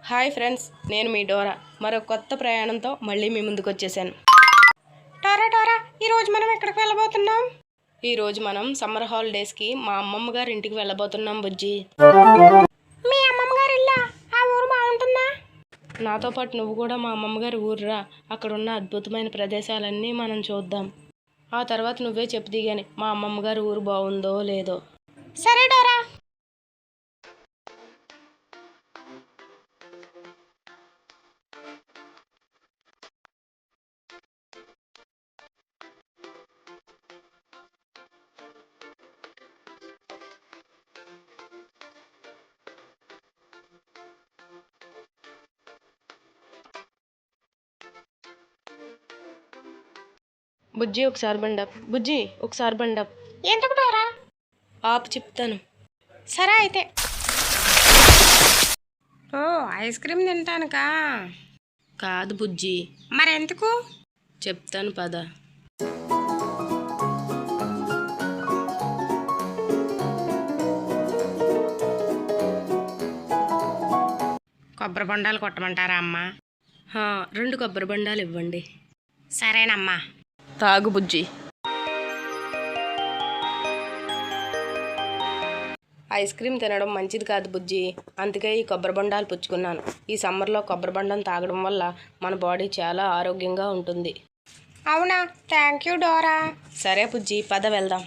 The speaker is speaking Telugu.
హాయ్ ఫ్రెండ్స్, నేను మీ డోరా మరో కొత్త ప్రయాణంతో మళ్ళీ మీ ముందుకు వచ్చేసాను. డోరా ఈరోజు మనం ఎక్కడికి వెళ్ళబోతున్నాం? ఈరోజు మనం సమ్మర్ హాలిడేస్కి మా అమ్మమ్మ గారి ఇంటికి వెళ్ళబోతున్నాం బుజ్జి. మీ అమ్మమ్మ గారి ఇల్లా? ఆ ఊరు బాగుంటుందా? నాతో పాటు నువ్వు కూడా మా అమ్మమ్మ గారి ఊరురా. అక్కడ ఉన్న అద్భుతమైన ప్రదేశాలన్నీ మనం చూద్దాం. ఆ తర్వాత నువ్వే చెప్పు దిగాని మా అమ్మమ్మ గారి ఊరు బాగుందో లేదో. సరే డోరా. బుజ్జి ఒకసారి బండప్. బుజ్జి ఒకసారి బండప్. ఎందుకు డోరా? ఆపు చెప్తాను. సరే అయితే. ఓ, ఐస్ క్రీమ్ తింటానుకా? కాదు బుజ్జి. మరెందుకు? చెప్తాను పద. కొబ్బరి బొండాలు కొట్టమంటారా అమ్మా? 2 కొబ్బరి బండాలు ఇవ్వండి. సరేనమ్మా. తాగు బుజ్జి. ఐస్ క్రీమ్ తినడం మంచిది కాదు బుజ్జి, అందుకే ఈ కొబ్బరి బొండాలు పుచ్చుకున్నాను. ఈ సమ్మర్లో కొబ్బరి బొండం తాగడం వల్ల మన బాడీ చాలా ఆరోగ్యంగా ఉంటుంది. అవునా? Thank you Dora. సరే బుజ్జి, పద వెళ్దాం.